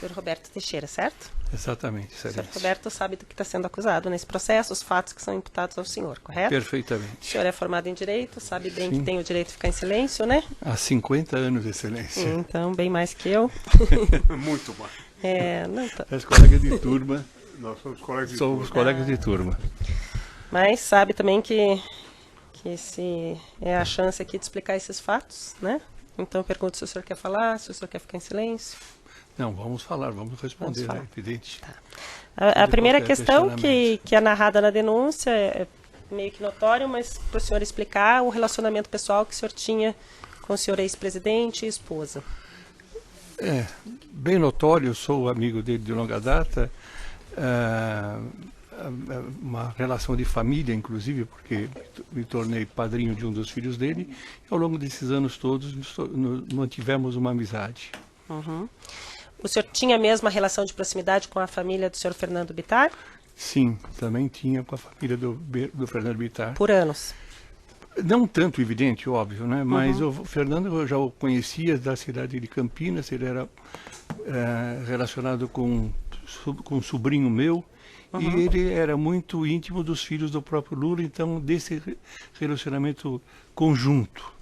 senhor Roberto Teixeira, certo? Exatamente, O senhor excelência. Roberto sabe do que está sendo acusado nesse processo, os fatos que são imputados ao senhor, correto? Perfeitamente. O senhor é formado em Direito, sabe bem Sim. que tem o direito de ficar em silêncio, né? Há 50 anos, excelência. Então, bem mais que eu. Muito bom. Não tá. As colegas de turma, Nós somos colegas de somos turma. colegas de turma. Mas sabe também que esse é a chance aqui de explicar esses fatos, né? Então eu pergunto se o senhor quer falar, se o senhor quer ficar em silêncio. Não, vamos falar, vamos responder, falar. é evidente. A primeira qualquer questão questionamento. que é narrada na denúncia é meio que notório, mas para o senhor explicar o relacionamento pessoal que o senhor tinha com o senhor ex-presidente e esposa. É, bem notório, eu sou amigo dele de longa data, uma relação de família, inclusive, porque me tornei padrinho de um dos filhos dele, e ao longo desses anos todos mantivemos uma amizade. Uhum. O senhor tinha a mesma relação de proximidade com a família do senhor Fernando Bittar? Sim, também tinha com a família do Fernando Bittar. Por anos. Não tanto evidente, óbvio, né? Mas o Fernando eu já o conhecia da cidade de Campinas, ele era relacionado com um sobrinho meu, e ele era muito íntimo dos filhos do próprio Lula, então desse relacionamento conjunto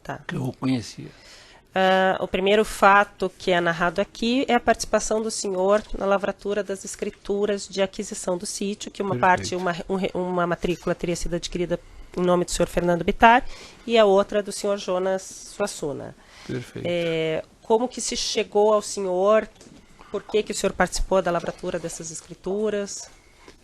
Tá. que eu o conhecia. O primeiro fato que é narrado aqui é a participação do senhor na lavratura das escrituras de aquisição do sítio, que uma parte, uma matrícula teria sido adquirida em nome do senhor Fernando Bittar e a outra do senhor Jonas Suassuna. Perfeito. Como que se chegou ao senhor? Por que o senhor participou da lavratura dessas escrituras?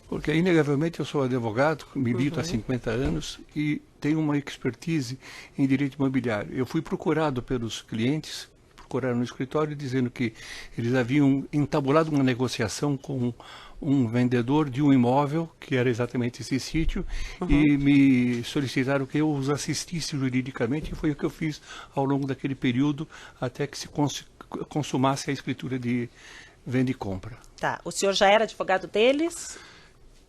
Porque, inegavelmente, eu sou advogado, milito há 50 anos e tenho uma expertise em direito imobiliário. Eu fui procurado pelos clientes, procuraram no escritório, dizendo que eles haviam entabulado uma negociação com um vendedor de um imóvel, que era exatamente esse sítio, e me solicitaram que eu os assistisse juridicamente, e foi o que eu fiz ao longo daquele período, até que se consumasse a escritura de venda e compra. Tá. O senhor já era advogado deles?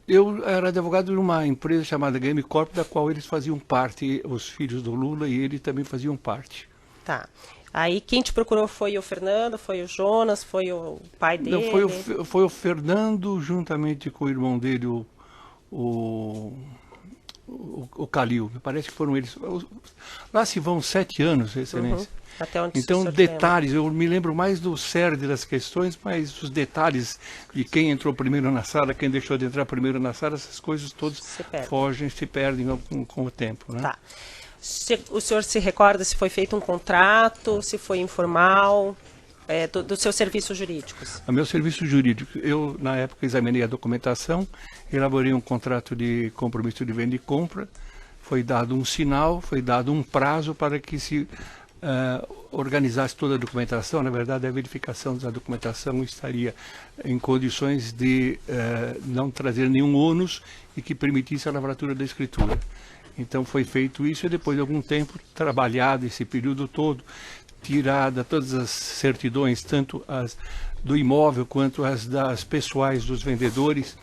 Eu era advogado de uma empresa chamada Game Corp, da qual eles faziam parte, os filhos do Lula e ele também faziam parte. Tá. Aí quem te procurou foi o Fernando, foi o Jonas, foi o pai dele? Não, foi o Fernando, juntamente com o irmão dele, o Calil. Me parece que foram eles. Lá se vão 7 anos, excelência. Até onde Então, o senhor detalhes, eu me lembro mais do cerne das questões, mas os detalhes de quem entrou primeiro na sala, quem deixou de entrar primeiro na sala, essas coisas todas se perdem com o tempo. Né? Tá. O senhor se recorda se foi feito um contrato, se foi informal, dos seus serviços jurídicos? O meu serviço jurídico, eu na época examinei a documentação, elaborei um contrato de compromisso de venda e compra, foi dado um sinal, foi dado um prazo para que se organizasse toda a documentação. Na verdade, a verificação da documentação estaria em condições de não trazer nenhum ônus e que permitisse a lavratura da escritura. Então foi feito isso e depois de algum tempo, trabalhado esse período todo, tirada todas as certidões, tanto as do imóvel quanto as das pessoais dos vendedores,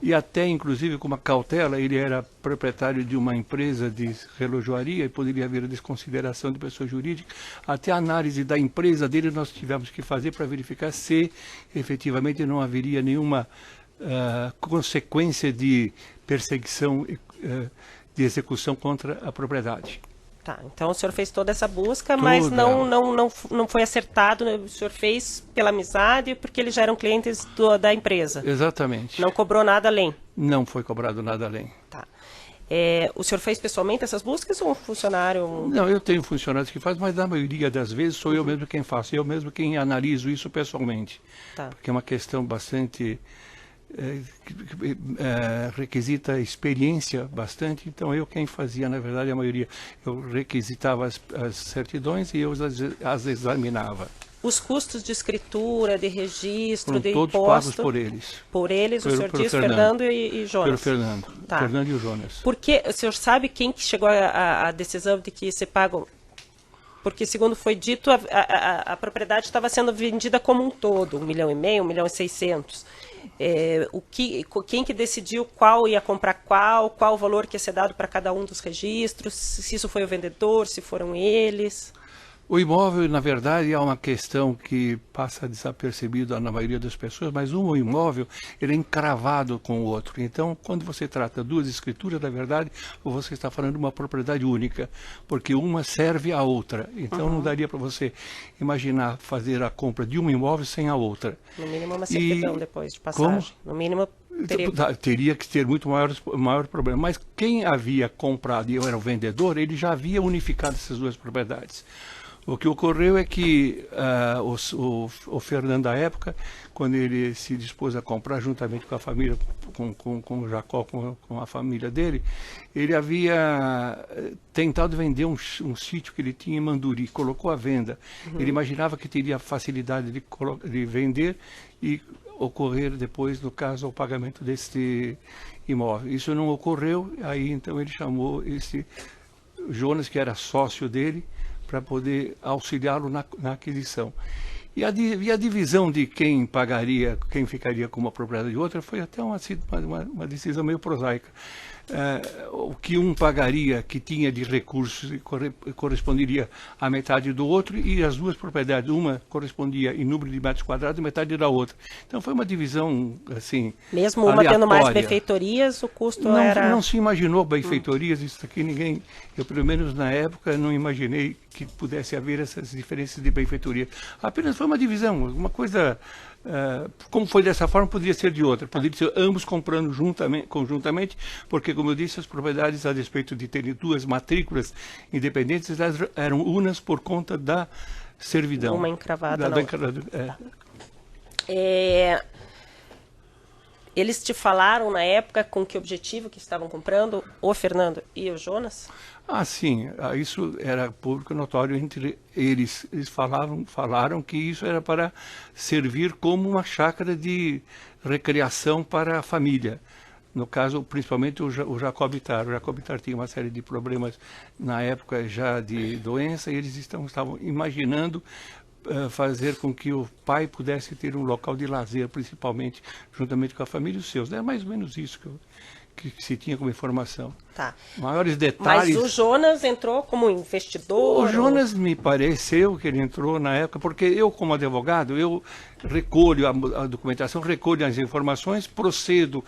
e até inclusive com uma cautela, ele era proprietário de uma empresa de relojoaria e poderia haver a desconsideração de pessoa jurídica. Até a análise da empresa dele nós tivemos que fazer para verificar se efetivamente não haveria nenhuma consequência de perseguição de execução contra a propriedade. Tá, então o senhor fez toda essa busca, mas não foi acertado, né? O senhor fez pela amizade, porque eles já eram clientes da empresa. Exatamente. Não cobrou nada além? Não foi cobrado nada além. Tá. O senhor fez pessoalmente essas buscas ou um funcionário? Não, eu tenho funcionários que fazem, mas na maioria das vezes sou eu mesmo quem faço, eu mesmo quem analiso isso pessoalmente. Tá. Porque é uma questão bastante... requisita experiência bastante, então eu quem fazia, na verdade, a maioria, eu requisitava as certidões e eu as examinava. Os custos de escritura, de registro, de todos imposto... pagos por eles. Por eles, o senhor diz Fernando e Jonas. Pelo Fernando. Tá. Fernando e o Jonas. Porque o senhor sabe quem que chegou à decisão de que se pagam? Porque, segundo foi dito, a propriedade estava sendo vendida como um todo, 1,5 milhão, 1,6 milhão. Quem que decidiu qual ia comprar qual o valor que ia ser dado para cada um dos registros, se isso foi o vendedor, se foram eles? O imóvel, na verdade, é uma questão que passa desapercebida na maioria das pessoas, mas um imóvel, ele é encravado com o outro. Então, quando você trata duas escrituras, na verdade, você está falando de uma propriedade única, porque uma serve à outra. Então, não daria para você imaginar fazer a compra de um imóvel sem a outra. No mínimo uma certidão depois de passagem. Como? No mínimo teria que ter muito maior problema. Mas quem havia comprado e eu era o vendedor, ele já havia unificado essas duas propriedades. O que ocorreu é que o Fernando, da época, quando ele se dispôs a comprar juntamente com a família, com o Jacó, com a família dele, ele havia tentado vender um sítio que ele tinha em Manduri, colocou à venda. Ele imaginava que teria facilidade de vender e ocorrer depois, no caso, o pagamento desse imóvel. Isso não ocorreu, aí então ele chamou esse Jonas, que era sócio dele, para poder auxiliá-lo na aquisição. E a divisão de quem pagaria, quem ficaria com uma propriedade e outra, foi até uma decisão meio prosaica. O que um pagaria, que tinha de recursos, corresponderia à metade do outro, e as duas propriedades, uma correspondia em número de metros quadrados e metade da outra. Então foi uma divisão, assim, mesmo uma aleatória. Tendo mais benfeitorias, o custo era... Não se imaginou benfeitorias, isso aqui ninguém... Eu, pelo menos na época, não imaginei que pudesse haver essas diferenças de benfeitoria. Apenas foi uma divisão, uma coisa... como foi dessa forma, poderia ser de outra. Poderia ser ambos comprando conjuntamente, porque, como eu disse, as propriedades, a despeito de terem duas matrículas independentes, elas eram unas por conta da servidão. Uma encravada na outra. Eles te falaram na época com que objetivo que estavam comprando, o Fernando e o Jonas? Sim, isso era público notório entre eles. Eles falaram que isso era para servir como uma chácara de recreação para a família. No caso, principalmente o Jacobitar. O Jacobitar tinha uma série de problemas na época já de doença, e eles estavam imaginando fazer com que o pai pudesse ter um local de lazer, principalmente, juntamente com a família e os seus. É mais ou menos isso que se tinha como informação. Tá. Maiores detalhes... Mas o Jonas entrou como investidor? O Jonas me pareceu que ele entrou na época, porque eu, como advogado, eu recolho a documentação, recolho as informações, procedo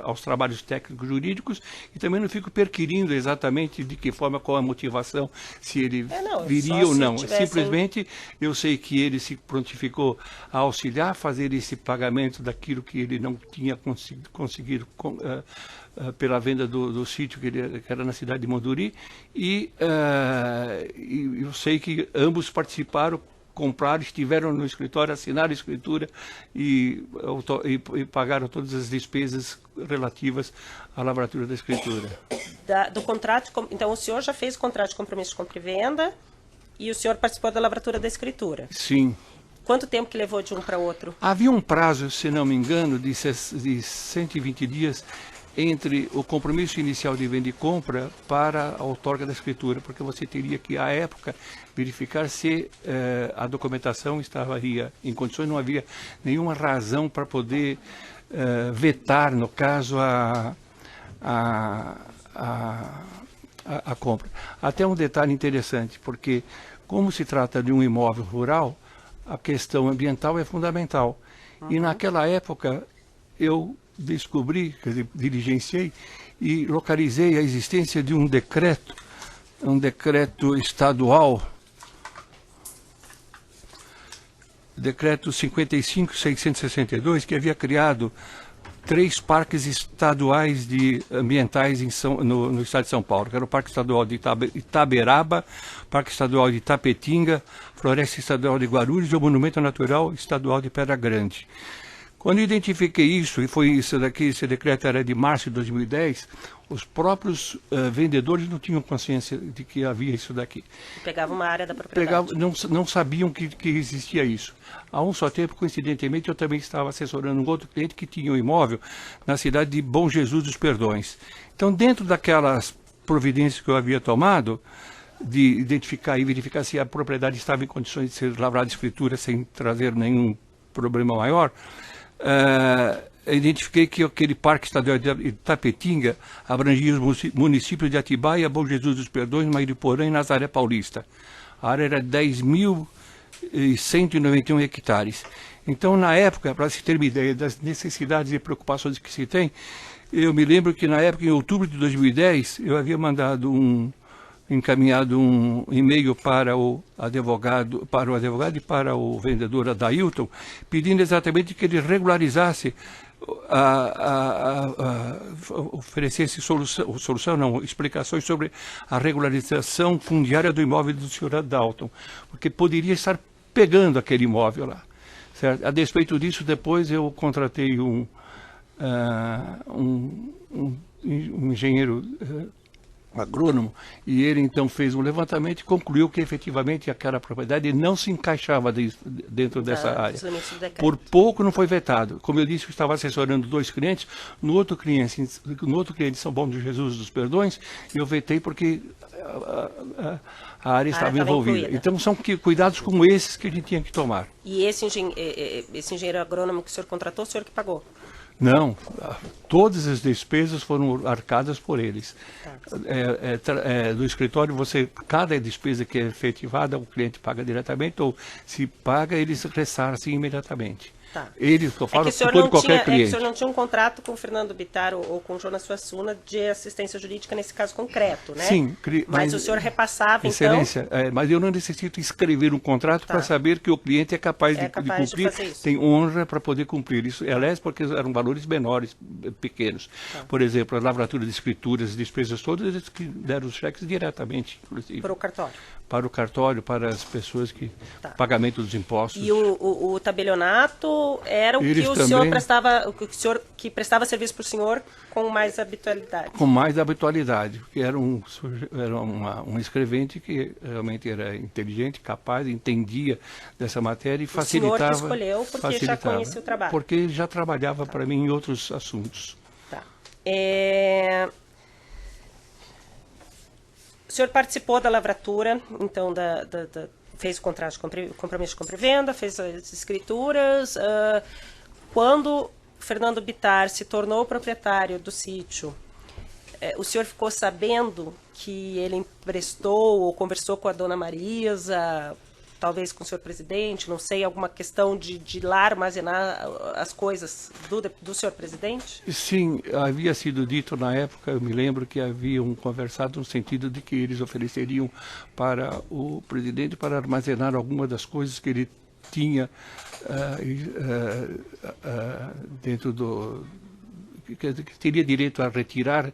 aos trabalhos técnicos jurídicos e também não fico perquirindo exatamente de que forma, qual a motivação, se ele viria ou não. Simplesmente eu sei que ele se prontificou a auxiliar, fazer esse pagamento daquilo que ele não tinha conseguido pela venda do sítio que era na cidade de Monduri, e eu sei que ambos participaram, compraram, estiveram no escritório, assinaram a escritura e pagaram todas as despesas relativas à lavratura da escritura. Do contrato, então o senhor já fez o contrato de compromisso de compra e venda e o senhor participou da lavratura da escritura? Sim. Quanto tempo que levou de um para o outro? Havia um prazo, se não me engano, de 120 dias entre o compromisso inicial de venda e compra para a outorga da escritura, porque você teria que, à época, verificar se a documentação estaria em condições, não havia nenhuma razão para poder vetar, no caso, a compra. Até um detalhe interessante, porque como se trata de um imóvel rural, a questão ambiental é fundamental. E naquela época eu descobri, quer dizer, diligenciei e localizei a existência de um decreto estadual, decreto 55.662, que havia criado 3 parques estaduais ambientais no estado de São Paulo, que era o Parque Estadual de Itaberaba, Parque Estadual de Itapetinga, Floresta Estadual de Guarulhos e o Monumento Natural Estadual de Pedra Grande. Quando eu identifiquei isso, e foi isso daqui, esse decreto era de março de 2010, os próprios vendedores não tinham consciência de que havia isso daqui. Pegavam uma área da propriedade. Não sabiam que existia isso. Há um só tempo, coincidentemente, eu também estava assessorando um outro cliente que tinha um imóvel na cidade de Bom Jesus dos Perdões. Então, dentro daquelas providências que eu havia tomado, de identificar e verificar se a propriedade estava em condições de ser lavrada de escritura sem trazer nenhum problema maior, identifiquei que aquele Parque Estadual de Itapetinga abrangia os municípios de Atibaia, Bom Jesus dos Perdões, Mairiporã e Nazaré Paulista. A área era 10.191 hectares. Então, na época, para se ter uma ideia das necessidades e preocupações que se tem, eu me lembro que na época, em outubro de 2010, eu havia encaminhado um e-mail para o advogado e para o vendedor Adailton, pedindo exatamente que ele regularizasse, oferecesse explicações sobre a regularização fundiária do imóvel do senhor Adailton, porque poderia estar pegando aquele imóvel lá. Certo? A despeito disso, depois eu contratei um engenheiro agrônomo, e ele então fez um levantamento e concluiu que efetivamente aquela propriedade não se encaixava dentro dessa área. Por pouco não foi vetado. Como eu disse, eu estava assessorando 2 clientes, no outro cliente em São Bom de Jesus dos Perdões, eu vetei porque a área estava envolvida. Incluída. Então são cuidados como esses que a gente tinha que tomar. E esse engenheiro agrônomo que o senhor contratou, o senhor que pagou? Não, todas as despesas foram arcadas por eles. Do escritório, cada despesa que é efetivada, o cliente paga diretamente, ou se paga, eles ressarcem imediatamente. Tá. Eles, que eu falo, por qualquer cliente. O senhor não tinha um contrato com o Fernando Bittar ou com o Jonas Suassuna de assistência jurídica nesse caso concreto, né? Sim. Mas o senhor repassava, Excelência, então... mas eu não necessito escrever um contrato para saber que o cliente é capaz de cumprir, tem honra para poder cumprir isso. Aliás, porque eram valores menores, pequenos. Por exemplo, a lavratura de escrituras, as despesas todas, eles que deram os cheques diretamente, inclusive. Para o cartório? Para o cartório, para as pessoas que... Pagamento dos impostos. E o tabelionato era o que o senhor prestava, que prestava serviço para o senhor com mais habitualidade? Com mais habitualidade, porque era um escrevente que realmente era inteligente, capaz, entendia dessa matéria e facilitava. O senhor que escolheu porque já conhecia o trabalho? Porque ele já trabalhava para mim em outros assuntos. Tá. O senhor participou da lavratura, então, fez o contrato de compromisso de compra e venda, fez as escrituras. Quando Fernando Bittar se tornou proprietário do sítio, o senhor ficou sabendo que ele emprestou ou conversou com a dona Marisa, talvez com o senhor presidente, não sei, alguma questão de lá armazenar as coisas do senhor presidente? Sim, havia sido dito na época, eu me lembro que haviam conversado no sentido de que eles ofereceriam para o presidente para armazenar algumas das coisas que ele tinha dentro do... que teria direito a retirar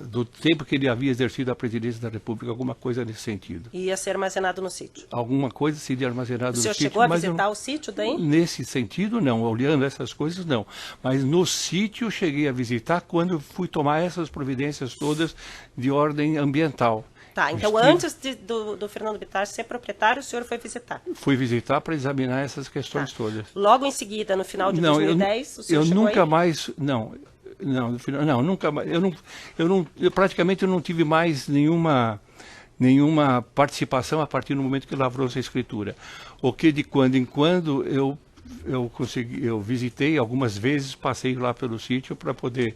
do tempo que ele havia exercido a presidência da República, alguma coisa nesse sentido. Ia ser armazenado no sítio? Alguma coisa seria armazenada no sítio. O senhor chegou a visitar o sítio daí? Nesse sentido, não. Olhando essas coisas, não. Mas no sítio cheguei a visitar quando fui tomar essas providências todas de ordem ambiental. Tá, então antes do Fernando Bittar ser proprietário, o senhor foi visitar? Fui visitar para examinar essas questões todas. Logo em seguida, no final de 2010, o senhor chegou nunca mais... nunca mais. Eu praticamente não tive mais nenhuma participação a partir do momento que lavrou-se a escritura. O que de quando em quando eu visitei algumas vezes, passei lá pelo sítio para poder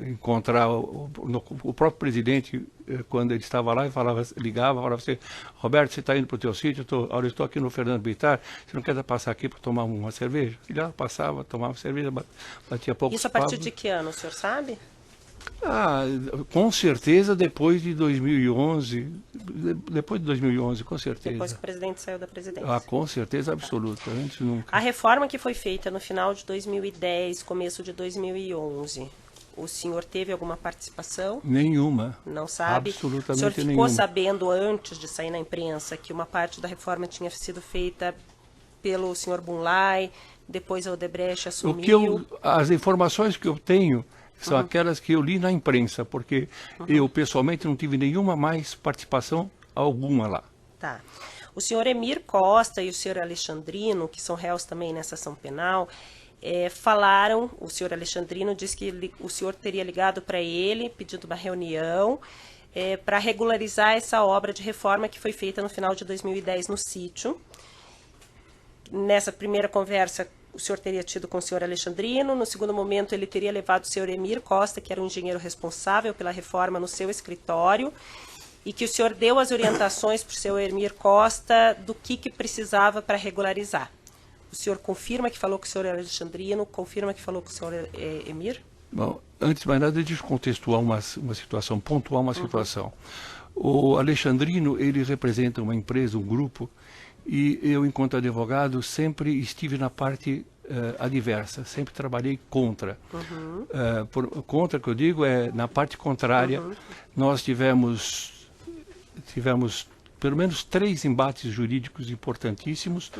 encontrar o próprio presidente, quando ele estava lá, e ligava, falava assim: Roberto, você está indo para o teu sítio? Eu estou aqui no Fernando Bittar, você não quer passar aqui para tomar uma cerveja? Ele lá passava, tomava cerveja, batia pouco. Isso a partir de que ano, o senhor sabe? Com certeza depois de 2011, com certeza. Depois que o presidente saiu da presidência. Com certeza absoluta, antes nunca. A reforma que foi feita no final de 2010, começo de 2011, o senhor teve alguma participação? Nenhuma. Não sabe? Absolutamente nenhuma. O senhor nenhuma. ficou sabendo antes de sair na imprensa que uma parte da reforma tinha sido feita pelo senhor Bunlai, depois a Odebrecht assumiu? As informações que eu tenho são aquelas que eu li na imprensa, porque eu pessoalmente não tive nenhuma mais participação alguma lá. Tá. O senhor Emir Costa e o senhor Alexandrino, que são réus também nessa ação penal, falaram, o senhor Alexandrino disse que o senhor teria ligado para ele, pedindo uma reunião, para regularizar essa obra de reforma que foi feita no final de 2010 no sítio. Nessa primeira conversa, o senhor teria tido com o senhor Alexandrino. No segundo momento, ele teria levado o senhor Emir Costa, que era o engenheiro responsável pela reforma, no seu escritório, e que o senhor deu as orientações para o senhor Emir Costa do que precisava para regularizar. O senhor confirma que falou com o senhor Alexandrino, confirma que falou com o senhor Emir? Bom, antes de mais nada, deixa eu contextuar uma situação, pontuar uma situação. O Alexandrino, ele representa uma empresa, um grupo, e eu, enquanto advogado, sempre estive na parte adversa, sempre trabalhei contra. Contra, que eu digo, é na parte contrária. Nós tivemos pelo menos 3 embates jurídicos importantíssimos.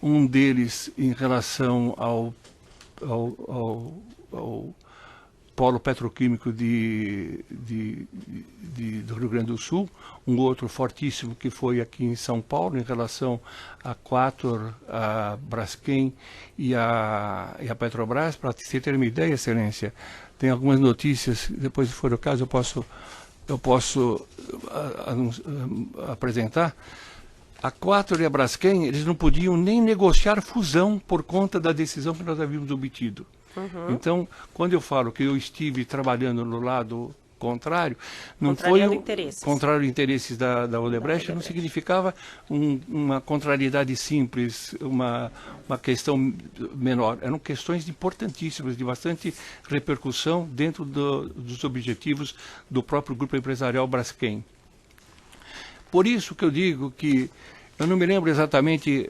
Um deles em relação ao polo petroquímico do Rio Grande do Sul, um outro fortíssimo que foi aqui em São Paulo, em relação a Quator, a Braskem e a Petrobras. Para você ter uma ideia, Excelência, tem algumas notícias, depois, se for o caso, eu posso apresentar. A Quator e a Braskem, eles não podiam nem negociar fusão por conta da decisão que nós havíamos obtido. Então, quando eu falo que eu estive trabalhando no lado contrário, não foi contrário a interesses da Odebrecht, não significava uma contrariedade simples, uma questão menor. Eram questões importantíssimas, de bastante repercussão dentro dos objetivos do próprio grupo empresarial Braskem. Por isso que eu digo que eu não me lembro exatamente,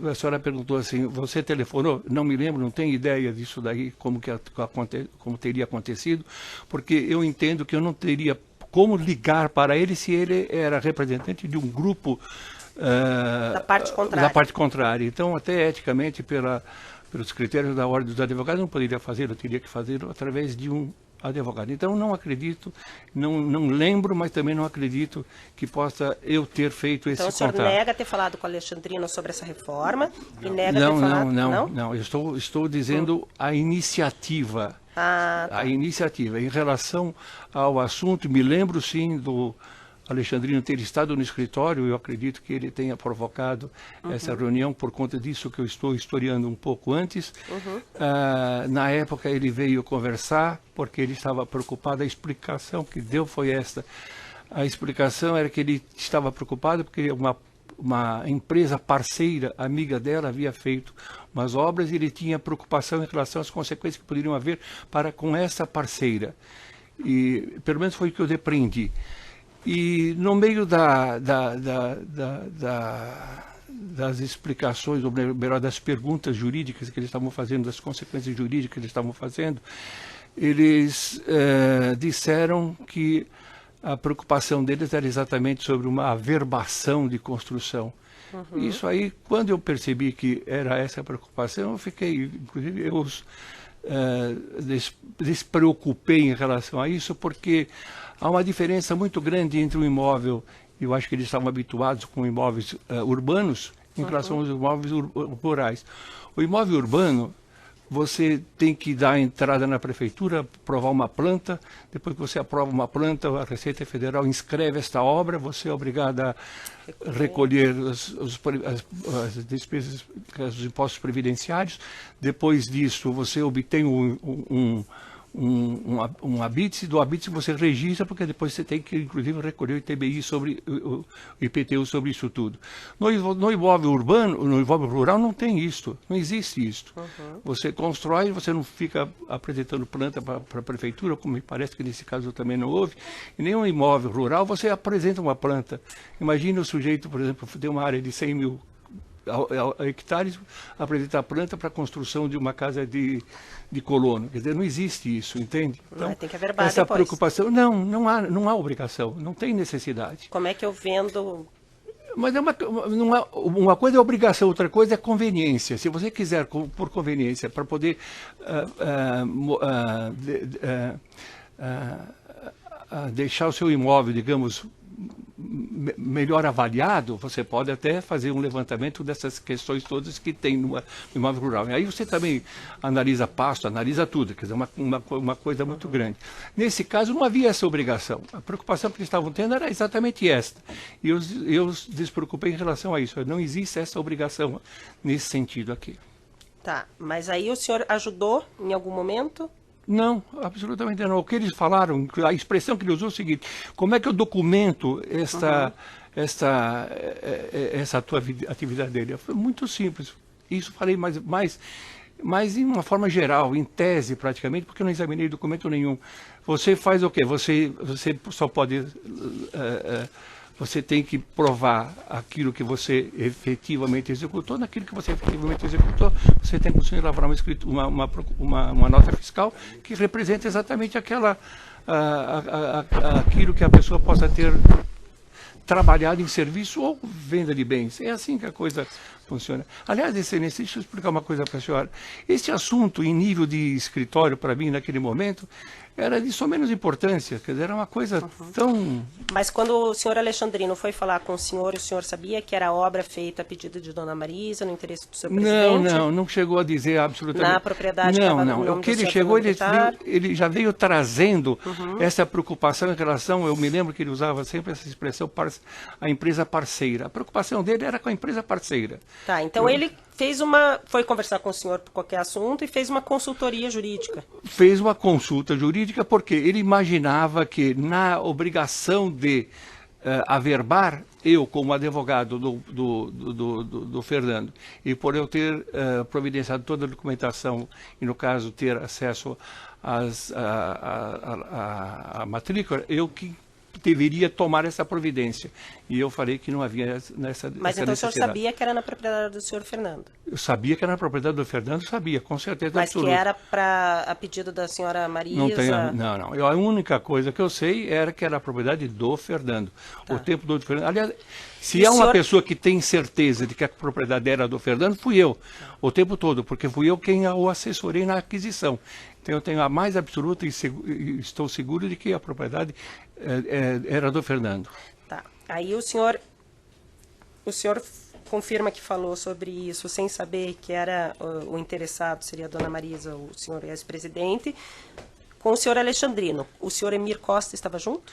a senhora perguntou assim, você telefonou? Não me lembro, não tenho ideia disso daí, como teria acontecido, porque eu entendo que eu não teria como ligar para ele se ele era representante de um grupo da parte contrária. Então, até eticamente, pelos critérios da Ordem dos Advogados, não poderia fazer, eu teria que fazer através de um advogado. Então, não acredito, não lembro, mas também não acredito que possa eu ter feito esse contato. Então, o senhor nega ter falado com o Alexandrino sobre essa reforma? E nega ter falado... Não, eu estou dizendo a iniciativa. Tá. A iniciativa. Em relação ao assunto, me lembro sim do Alexandrino ter estado no escritório. Eu acredito que ele tenha provocado essa reunião por conta disso que eu estou historiando um pouco antes. Na época ele veio conversar porque ele estava preocupado. A explicação que deu foi esta. A explicação era que ele estava preocupado porque uma empresa parceira, amiga dela, havia feito umas obras e ele tinha preocupação em relação às consequências que poderiam haver com essa parceira. E pelo menos foi o que eu depreendi. E no meio das explicações, ou melhor, das perguntas jurídicas que eles estavam fazendo, das consequências jurídicas que eles estavam fazendo, eles disseram que a preocupação deles era exatamente sobre uma averbação de construção. Isso aí, quando eu percebi que era essa a preocupação, eu fiquei, inclusive, eu despreocupei em relação a isso, porque há uma diferença muito grande entre um imóvel, eu acho que eles estavam habituados com imóveis urbanos, em relação aos imóveis rurais. O imóvel urbano, você tem que dar a entrada na prefeitura, aprovar uma planta, depois que você aprova uma planta, a Receita Federal inscreve esta obra, você é obrigado a recolher as despesas, os impostos previdenciários. Depois disso, você obtém um habite, do habite você registra, porque depois você tem que, inclusive, recolher o ITBI sobre o IPTU sobre isso tudo. No imóvel urbano, no imóvel rural, não tem isso, não existe isso. Você constrói, você não fica apresentando planta para a prefeitura, como me parece que nesse caso também não houve. Em nenhum imóvel rural você apresenta uma planta. Imagine o sujeito, por exemplo, ter uma área de 100 mil hectares, apresentar planta para a construção de uma casa de colono. Quer dizer, não existe isso, entende? Então, tem que averbar essa depois. Preocupação, não há obrigação, não tem necessidade. Como é que eu vendo... Mas uma coisa é obrigação, outra coisa é conveniência. Se você quiser, por conveniência, para poder deixar o seu imóvel, digamos, melhor avaliado, você pode até fazer um levantamento dessas questões todas que tem no imóvel rural. E aí você também analisa pasto, analisa tudo, quer dizer, uma coisa muito grande. Nesse caso não havia essa obrigação. A preocupação que eles estavam tendo era exatamente esta. E eu despreocupei em relação a isso. Não existe essa obrigação nesse sentido aqui. Tá, mas aí o senhor ajudou em algum momento? Não, absolutamente não. O que eles falaram, a expressão que ele usou é o seguinte: como é que eu documento essa tua atividade dele? Foi muito simples. Isso falei mas em uma forma geral, em tese praticamente, porque eu não examinei documento nenhum. Você faz o quê? Você só pode... você tem que provar aquilo que você efetivamente executou. Naquilo que você efetivamente executou, você tem que conseguir elaborar uma nota fiscal que representa exatamente aquilo que a pessoa possa ter trabalhado em serviço ou venda de bens. É assim que a coisa funciona. Aliás, Excelência, deixa eu explicar uma coisa para a senhora. Este assunto, em nível de escritório, para mim, naquele momento, era de somenos importância, quer dizer, era uma coisa tão... Mas quando o senhor Alexandrino foi falar com o senhor sabia que era obra feita a pedido de Dona Marisa, no interesse do seu presidente? Não chegou a dizer absolutamente... Na propriedade que estava no nome o que do ele senhor chegou, militar? ele já veio trazendo essa preocupação em relação, eu me lembro que ele usava sempre essa expressão, a empresa parceira. A preocupação dele era com a empresa parceira. Tá, então ele foi conversar com o senhor por qualquer assunto e fez uma consultoria jurídica. Fez uma consulta jurídica porque ele imaginava que na obrigação de averbar, eu como advogado do Fernando, e por eu ter providenciado toda a documentação, e no caso ter acesso à matrícula, eu que deveria tomar essa providência. E eu falei que não havia essa necessidade. Mas então o senhor sabia que era na propriedade do senhor Fernando? Eu sabia que era na propriedade do Fernando, sabia, com certeza absoluta. Mas que era a pedido da senhora Marisa? Não. A única coisa que eu sei era que era a propriedade do Fernando. Tá. O tempo do Fernando. Aliás, se há uma pessoa que tem certeza de que a propriedade era do Fernando, fui eu, o tempo todo, porque fui eu quem o assessorei na aquisição. Então eu tenho a mais absoluta e estou seguro de que a propriedade era do Fernando. Tá. Aí o senhor confirma que falou sobre isso sem saber que era o interessado, seria a Dona Marisa, o senhor ex-presidente, com o senhor Alexandrino. O senhor Emir Costa estava junto?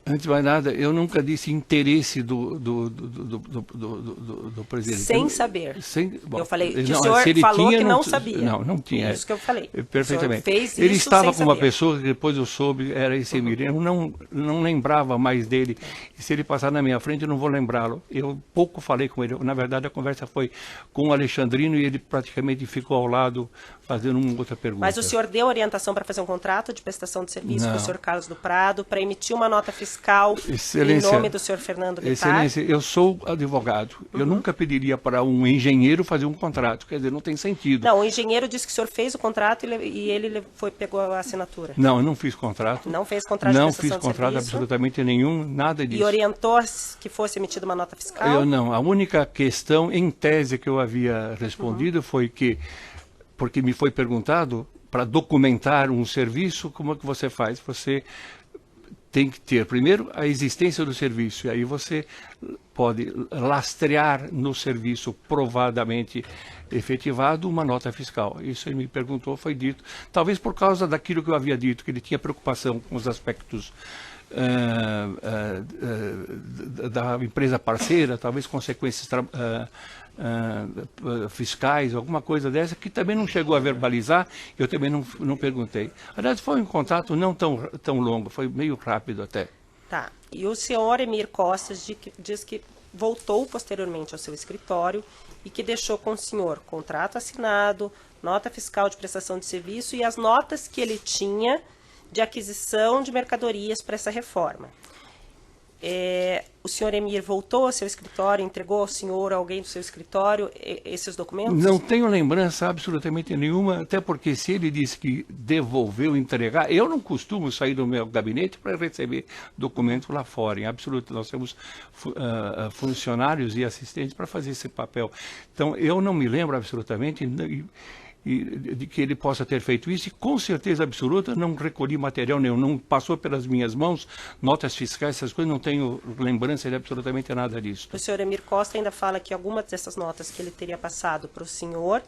Antes de mais nada, eu nunca disse interesse do presidente. Sem saber. Bom, eu falei que o senhor falou que não sabia. Não tinha. Isso que eu falei. Perfeitamente. Fez ele isso estava sem com saber. uma pessoa que depois eu soube era esse Emir. Eu não lembrava mais dele. E se ele passar na minha frente, eu não vou lembrá-lo. Eu pouco falei com ele. Na verdade, a conversa foi com o Alexandrino e ele praticamente ficou ao lado fazendo uma outra pergunta. Mas o senhor deu orientação para fazer um contrato de prestação de serviço com o senhor Carlos do Prado, para emitir uma nota fiscal em nome do senhor Fernando Bittar? Excelência, eu sou advogado. Eu nunca pediria para um engenheiro fazer um contrato. Quer dizer, não tem sentido. Não, o engenheiro disse que o senhor fez o contrato e ele pegou a assinatura. Não, eu não fiz contrato. Não fez contrato de prestação de serviço? Não fiz contrato absolutamente nenhum, nada disso. E orientou que fosse emitida uma nota fiscal? Eu não. A única questão, em tese, que eu havia respondido foi que, porque me foi perguntado, para documentar um serviço, como é que você faz? Você tem que ter, primeiro, a existência do serviço, e aí você pode lastrear no serviço provadamente efetivado uma nota fiscal. Isso ele me perguntou, foi dito, talvez por causa daquilo que eu havia dito, que ele tinha preocupação com os aspectos da empresa parceira, talvez consequências fiscais, alguma coisa dessa, que também não chegou a verbalizar, eu também não perguntei. Aliás, foi um contato não tão longo, foi meio rápido até. Tá. E o senhor Emir Costa diz que voltou posteriormente ao seu escritório e que deixou com o senhor contrato assinado, nota fiscal de prestação de serviço e as notas que ele tinha de aquisição de mercadorias para essa reforma. O senhor Emir voltou ao seu escritório, entregou ao senhor, alguém do seu escritório, esses documentos? Não tenho lembrança absolutamente nenhuma, até porque se ele disse que devolveu, entregar, eu não costumo sair do meu gabinete para receber documento lá fora, em absoluto. Nós temos funcionários e assistentes para fazer esse papel. Então, eu não me lembro absolutamente de que ele possa ter feito isso, e com certeza absoluta não recolhi material nenhum, não passou pelas minhas mãos, notas fiscais, essas coisas, não tenho lembrança de absolutamente nada disso. O senhor Emir Costa ainda fala que algumas dessas notas que ele teria passado para o senhor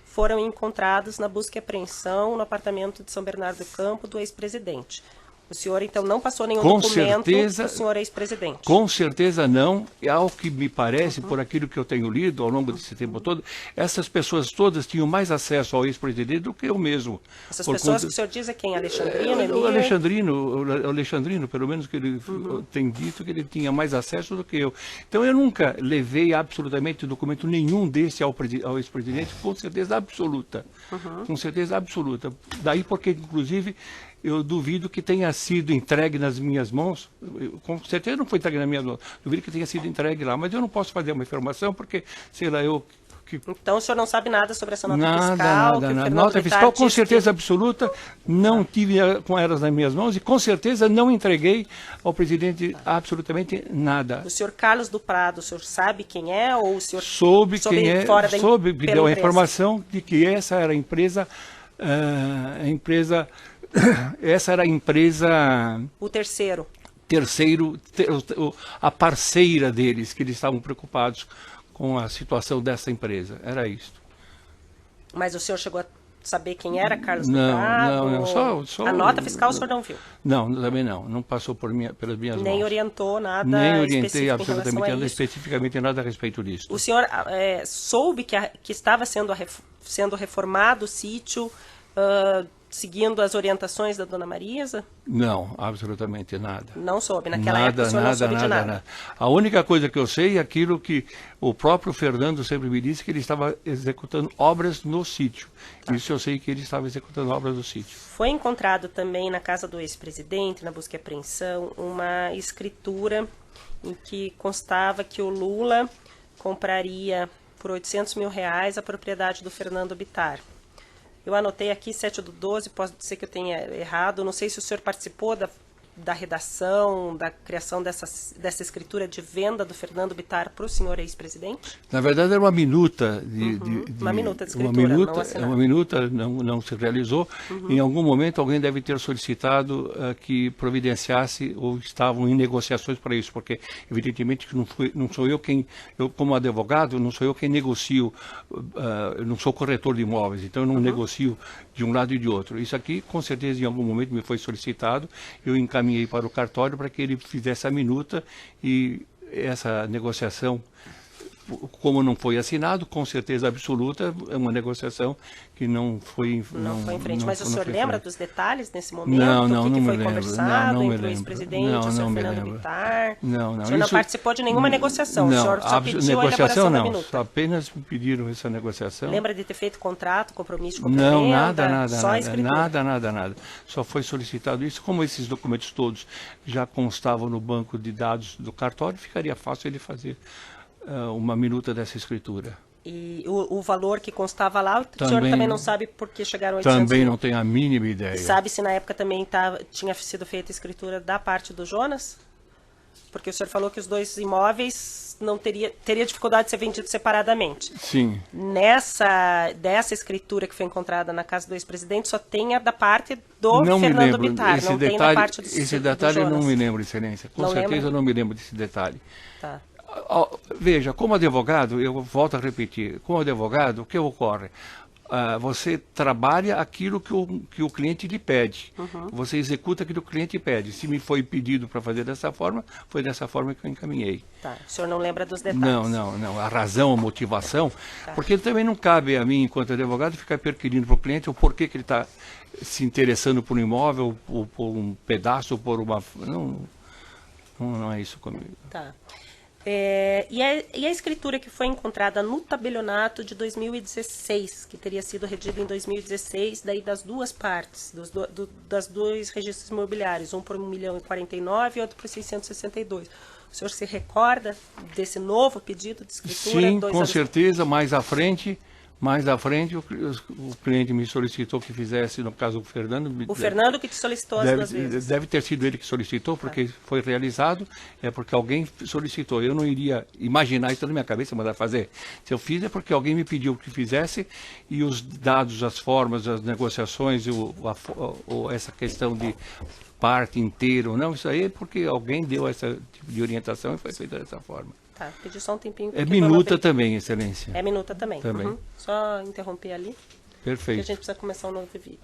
foram encontradas na busca e apreensão no apartamento de São Bernardo do Campo do ex-presidente. O senhor, então, não passou nenhum Com documento certeza, para o senhor ex-presidente? Com certeza não. E ao que me parece, por aquilo que eu tenho lido ao longo desse tempo todo, essas pessoas todas tinham mais acesso ao ex-presidente do que eu mesmo. Essas pessoas que o senhor diz é quem? Alexandrino? O Alexandrino, pelo menos que ele tem dito que ele tinha mais acesso do que eu. Então eu nunca levei absolutamente documento nenhum desse ao ex-presidente, com certeza absoluta. Com certeza absoluta. Daí porque, inclusive, eu duvido que tenha sido entregue nas minhas mãos, com certeza não foi entregue nas minhas mãos, duvido que tenha sido entregue lá, mas eu não posso fazer uma informação porque, sei lá, eu... Então o senhor não sabe nada sobre essa nota fiscal? Nada. Nota fiscal, com certeza absoluta, não tive com elas nas minhas mãos e com certeza não entreguei ao presidente absolutamente nada. O senhor Carlos do Prado, o senhor sabe quem é ou o senhor soube quem é? Soube, me deu a informação de que essa era a empresa, essa era a empresa... O terceiro, a parceira deles, que eles estavam preocupados com a situação dessa empresa. Era isso. Mas o senhor chegou a saber quem era Carlos do Prado? Não. Só a nota fiscal o senhor não viu? Não, também não. Não passou pelas minhas mãos. Nem orientou nada? Nem orientei absolutamente nada, especificamente nada a respeito disso. O senhor soube que estava sendo reformado o sítio seguindo as orientações da dona Marisa? Não, absolutamente nada. Não soube, naquela época o senhor não soube de nada. A única coisa que eu sei é aquilo que o próprio Fernando sempre me disse, que ele estava executando obras no sítio. Isso eu sei que ele estava executando obras no sítio. Foi encontrado também na casa do ex-presidente, na busca e apreensão, uma escritura em que constava que o Lula compraria por R$800 mil a propriedade do Fernando Bittar. Eu anotei aqui 7/12, pode ser que eu tenha errado, não sei se o senhor participou da redação, da criação dessa escritura de venda do Fernando Bittar para o senhor ex-presidente? Na verdade era uma minuta uma minuta de escritura, uma minuta não se realizou. Em algum momento alguém deve ter solicitado que providenciasse ou estavam em negociações para isso, porque evidentemente que não sou eu como advogado, não sou eu quem negocio, eu não sou corretor de imóveis, então eu não negocio de um lado e de outro. Isso aqui, com certeza, em algum momento me foi solicitado, eu encaminhei para o cartório para que ele fizesse a minuta e essa negociação, como não foi assinado, com certeza absoluta, é uma negociação que não foi... Não foi em frente, mas o senhor lembra dos detalhes nesse momento? Não que me foi lembro. Conversado entre o ex-presidente e o senhor Fernando Bittar? Não. O senhor não participou de nenhuma negociação? O senhor só pediu a elaboração da minuta? Apenas me pediram essa negociação. Lembra de ter feito contrato, compromisso de compra-venda? Não, nada. Só a escritura? Nada. Só foi solicitado isso. Como esses documentos todos já constavam no banco de dados do cartório, ficaria fácil ele fazer uma minuta dessa escritura. E o valor que constava lá, o senhor também não sabe por que chegaram a 800 Também mil? não tenho a mínima ideia. Sabe se na época também tinha sido feita a escritura da parte do Jonas? Porque o senhor falou que os dois imóveis não teria dificuldade de ser vendidos separadamente. Sim. Dessa escritura que foi encontrada na casa do ex-presidente, só tem a da parte do Fernando Bittar, não tem da parte do Jonas. Esse detalhe eu não me lembro, Excelência. Com certeza eu não me lembro desse detalhe. Tá. Veja, como advogado, eu volto a repetir, como advogado, o que ocorre? Você trabalha aquilo que o cliente lhe pede. Você executa aquilo que o cliente pede. Se me foi pedido para fazer dessa forma, foi dessa forma que eu encaminhei. Tá. O senhor não lembra dos detalhes? Não. A razão, a motivação, porque também não cabe a mim, enquanto advogado, ficar perquirindo para o cliente o porquê que ele está se interessando por um imóvel, ou por um pedaço, ou por uma... Não é isso comigo. Tá. E a escritura que foi encontrada no tabelionato de 2016, que teria sido redigida em 2016, daí das duas partes, das dois registros imobiliários, um por 1.049.000 e outro por 662. O senhor se recorda desse novo pedido de escritura? Sim, com certeza, mais à frente o cliente me solicitou que fizesse, no caso o Fernando... O Fernando que te solicitou as duas vezes? Deve ter sido ele que solicitou, porque foi realizado, porque alguém solicitou. Eu não iria imaginar isso na minha cabeça, mandar fazer. Se eu fiz é porque alguém me pediu que fizesse, e os dados, as formas, as negociações, essa questão de parte inteira ou não, isso aí é porque alguém deu essa tipo de orientação e foi feita dessa forma. Tá, pedi só um tempinho. É minuta também, Excelência. É minuta também. Também. Só interromper ali. Perfeito. Que a gente precisa começar um novo vídeo.